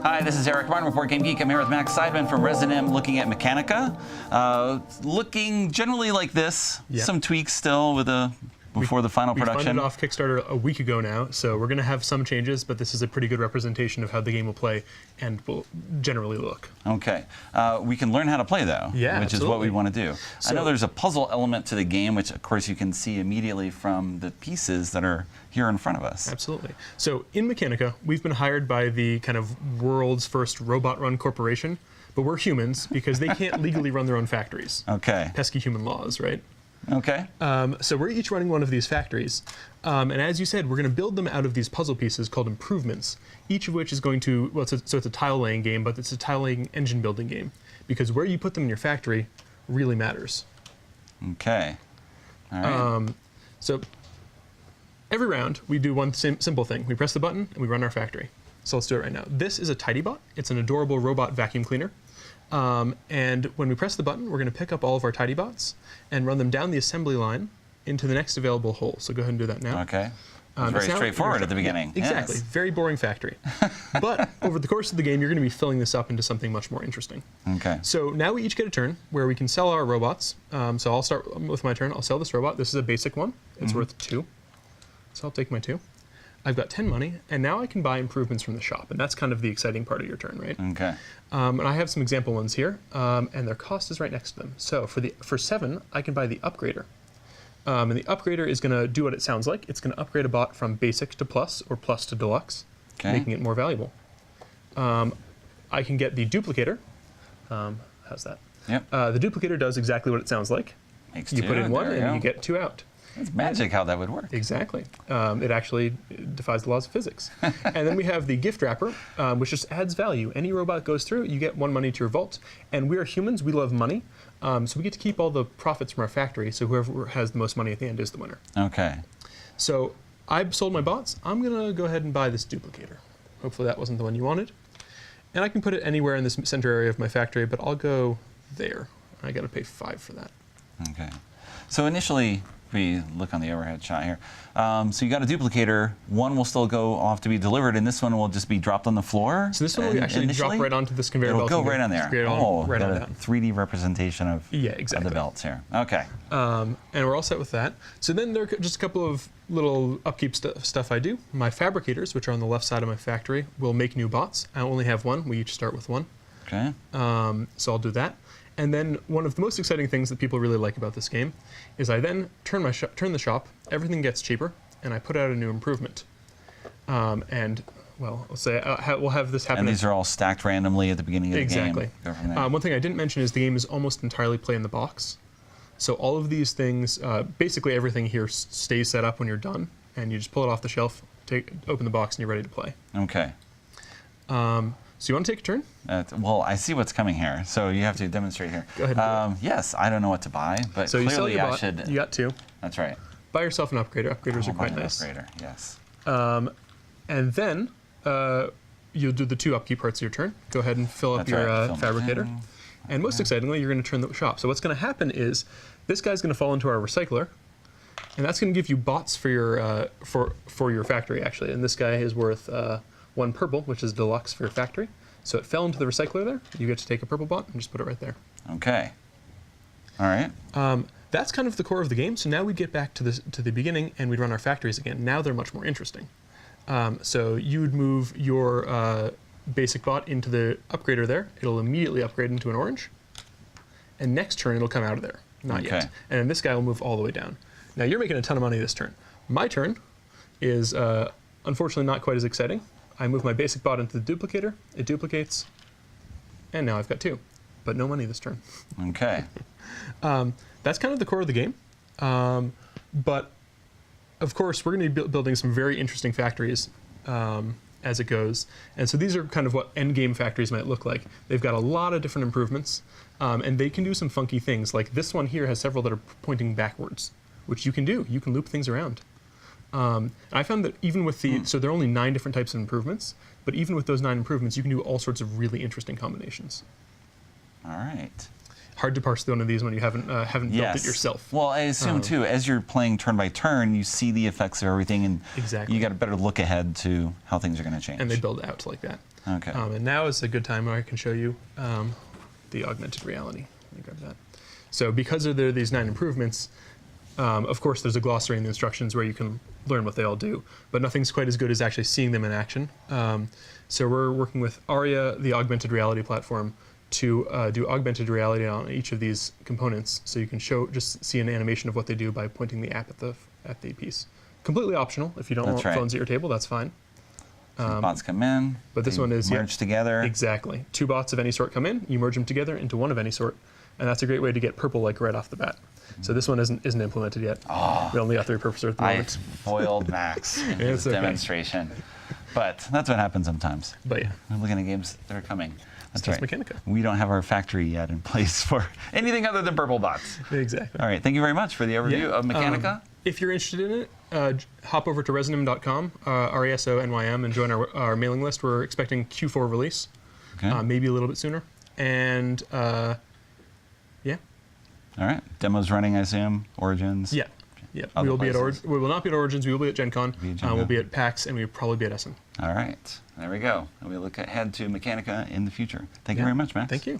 Hi, this is Eric Martin with Board Game Geek. I'm here with Max Seidman from Resident looking at Mechanica. Looking generally like this. Yep. Some tweaks still with before the final production. We funded off Kickstarter a week ago now, so we're going to have some changes, but this is a pretty good representation of how the game will play and will generally look. Okay. We can learn how to play, though, yeah, which absolutely. is what we want to do. So, I know there's a puzzle element to the game, which, of course, you can see immediately from the pieces that are here in front of us. Absolutely. So in Mechanica, we've been hired by the kind of world's first robot-run corporation, but we're humans because they can't legally run their own factories. Okay. Pesky human laws, right? Okay. So we're each running one of these factories. And as you said, we're going to build them out of these puzzle pieces called improvements, each of which is going to, well, so it's a tile laying game, but it's a tile laying engine building game, because where you put them in your factory really matters. Okay. All right. So every round, we do one simple thing. We press the button, and we run our factory. So let's do it right now. This is a TidyBot. It's an adorable robot vacuum cleaner. And when we press the button, we're going to pick up all of our TidyBots and run them down the assembly line into the next available hole. So go ahead and do that now. Okay. Very straightforward at the beginning. Yeah, exactly. Yes. Very boring factory. But over the course of the game, you're going to be filling this up into something much more interesting. Okay. So now we each get a turn where we can sell our robots. So I'll start with my turn. I'll sell this robot. This is a basic one. It's worth 2. So I'll take my 2. I've got 10 money, and now I can buy improvements from the shop, and that's kind of the exciting part of your turn, right? Okay. And I have some example ones here, and their cost is right next to them. So for 7, I can buy the Upgrader. And the Upgrader is going to do what it sounds like. It's going to upgrade a bot from Basic to Plus, or Plus to Deluxe, making it more valuable. I can get the Duplicator. How's that? Yep. The Duplicator does exactly what it sounds like. Makes You 2, put in 1, there and you get 2 out. It's magic how that would work. Exactly. It actually defies the laws of physics. And then we have the gift wrapper, which just adds value. Any robot goes through, you get 1 money to your vault. And we are humans, we love money. So we get to keep all the profits from our factory, so whoever has the most money at the end is the winner. Okay. So I've sold my bots. I'm going to go ahead and buy this Duplicator. Hopefully that wasn't the one you wanted. And I can put it anywhere in this center area of my factory, but I'll go there. I got to pay 5 for that. Okay. So initially, we look on the overhead shot here. So you got a duplicator. 1 will still go off to be delivered, and this one will just be dropped on the floor. So this one will actually drop right onto this conveyor belt. It'll go right on there. Right on down. 3D representation of, exactly. of the belts here. Okay. And we're all set with that. So then there are just a couple of little upkeep stuff I do. My fabricators, which are on the left side of my factory, will make new bots. I only have 1. We each start with 1. Okay. So I'll do that. And then one of the most exciting things that people really like about this game is I then turn the shop, everything gets cheaper, and I put out a new improvement. And, well, I'll say we'll have this happen. And these are all stacked randomly at the beginning of the game. Exactly. One thing I didn't mention is the game is almost entirely play in the box. So all of these things, basically everything here stays set up when you're done, and you just pull it off the shelf, open the box, and you're ready to play. Okay. So you want to take a turn? Well, I see what's coming here, so you have to demonstrate here. Go ahead and do it. Yes, I don't know what to buy, but so clearly you sell your I bot, should. You got 2. That's right. Buy yourself an upgrader. Upgraders are quite nice. Upgrader, yes. And then you'll do the 2 upkeep parts of your turn. Go ahead and fill up your fabricator. And most excitingly, you're going to turn the shop. So what's going to happen is this guy's going to fall into our recycler, and that's going to give you bots for your factory, actually. And this guy is worth 1 purple, which is deluxe for your factory. So it fell into the recycler there. You get to take a purple bot and just put it right there. Okay. All right. That's kind of the core of the game. So now we get back to the beginning, and we'd run our factories again. Now they're much more interesting. So you would move your basic bot into the upgrader there. It'll immediately upgrade into an orange. And next turn, it'll come out of there. Not yet. And then this guy will move all the way down. Now you're making a ton of money this turn. My turn is unfortunately not quite as exciting. I move my basic bot into the duplicator. It duplicates. And now I've got 2. But no money this turn. Okay. That's kind of the core of the game. But of course, we're going to be building some very interesting factories as it goes. And so these are kind of what endgame factories might look like. They've got a lot of different improvements, and they can do some funky things. Like this one here has several that are pointing backwards, which you can do. You can loop things around. I found that even with so there are only 9 different types of improvements, but even with those 9 improvements, you can do all sorts of really interesting combinations. All right. Hard to parse through one of these when you haven't built it yourself. Well, I assume too, as you're playing turn by turn, you see the effects of everything, and you got a better look ahead to how things are going to change. And they build out like that. Okay. And now is a good time where I can show you the augmented reality. Let me grab that. So because there are these 9 improvements, of course there's a glossary in the instructions where you can learn what they all do, but nothing's quite as good as actually seeing them in action. So we're working with Aria, the augmented reality platform, to do augmented reality on each of these components, so you can just see an animation of what they do by pointing the app at the piece. Completely optional. If you don't want phones at your table, that's fine. Bots come in, but this one is merged together. Exactly. 2 bots of any sort come in, you merge them together into one of any sort, and that's a great way to get purple like right off the bat. So this one isn't implemented yet. Oh, we only got 3 purposes at the I moment. spoiled Max in his demonstration, but that's what happens sometimes. But yeah, I'm looking at games that are coming. That's just right. Mechanica. We don't have our factory yet in place for anything other than purple bots. Exactly. All right. Thank you very much for the overview of Mechanica. If you're interested in it, hop over to resonym.com, RASONYM, and join our mailing list. We're expecting Q4 release, maybe a little bit sooner. And yeah. All right. Demos running, I assume. Origins. Yeah. Yeah. Other We places. will not be at Origins. We will be at Gen Con. We'll be at PAX, and we'll probably be at Essen. All right. There we go. And we look ahead to Mechanica in the future. Thank you very much, Max. Thank you.